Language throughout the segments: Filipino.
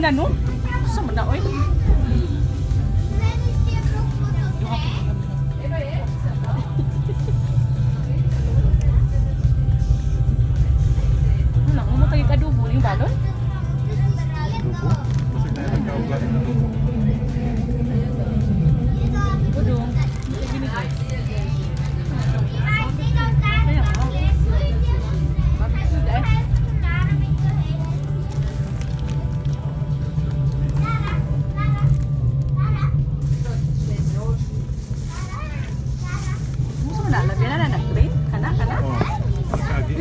na no? Sama na oy. Nang mo tayo kadubo yung balon? Dugo? Kasi tayo nagkaugat na dugo. Budong. Gini guys.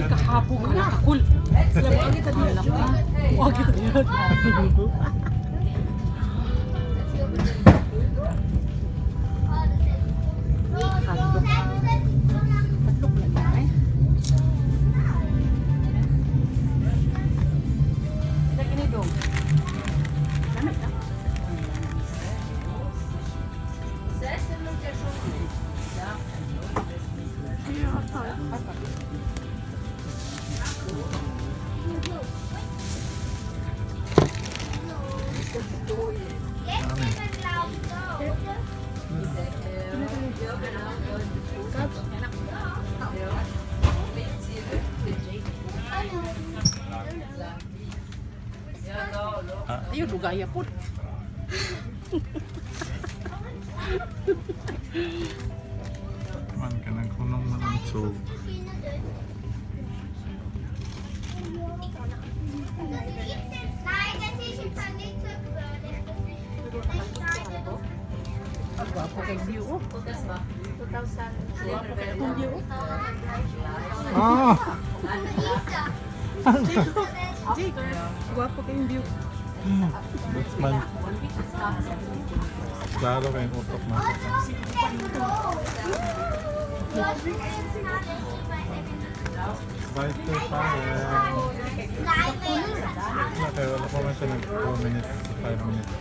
Kahapon ka nakakul. Sila mo ang kita din lang. Huwag kita din lang. Hatlok. Hatlok na lang eh. Lagi ni dong. Lamit na. Ayun, lugaya po. Man ka ng kunong manungsog. Agwapo kay view. 2,000. Agwapo kay view. Ah! Agwapo kay view. That's man. Klaro kayong utok na. Bye to fire. Okay, wala pa man siya nag 4 minutes, 5 minutes.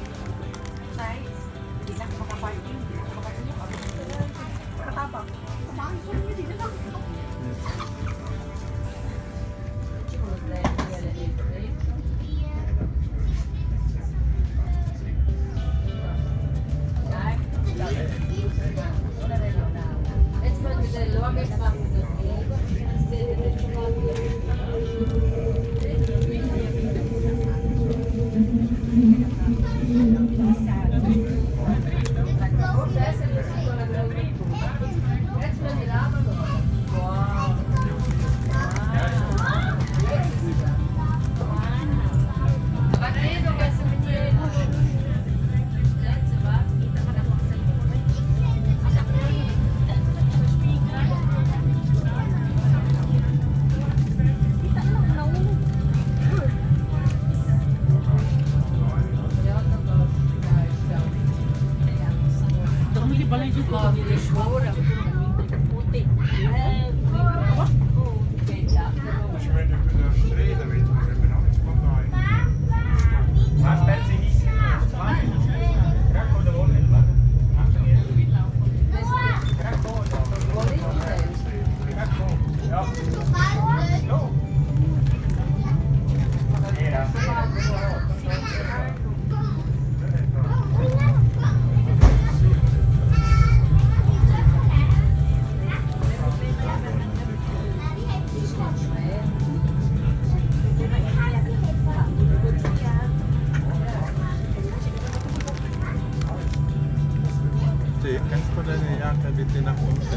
Kan pala niya kabitin ako sa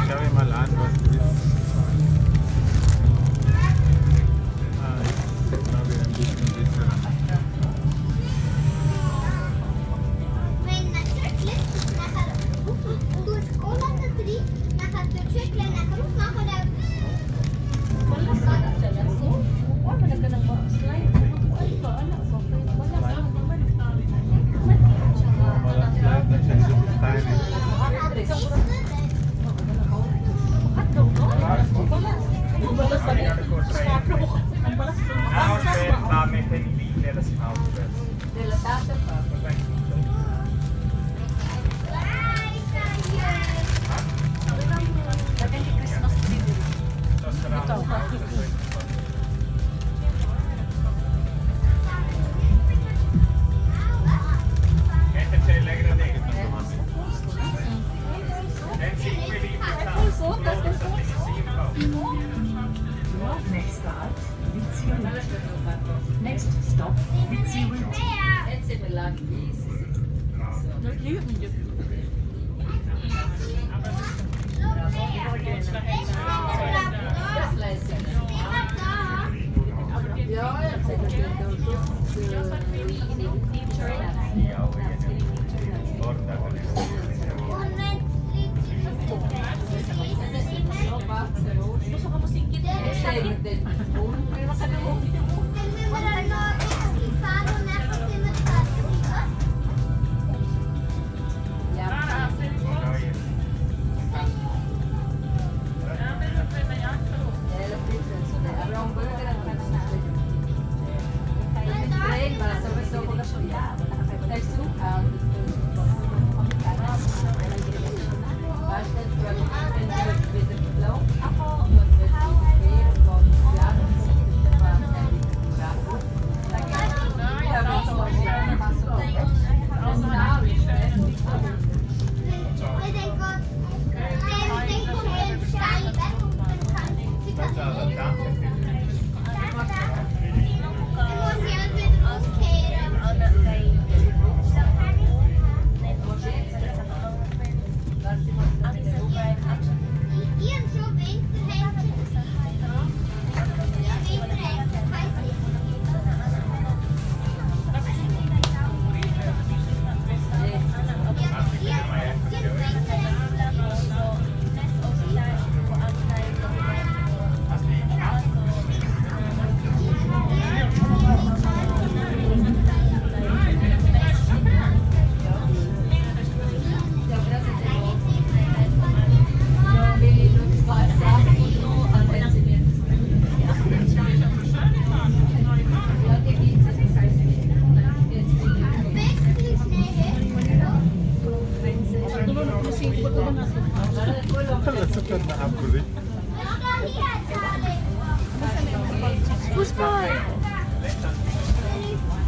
siya ay malaan was this sabi ang business this Next stop, Ritzy Route. Nagkiyot mo dyan. Gusto ka mo singkit. Super na abri. Fußball! Ja,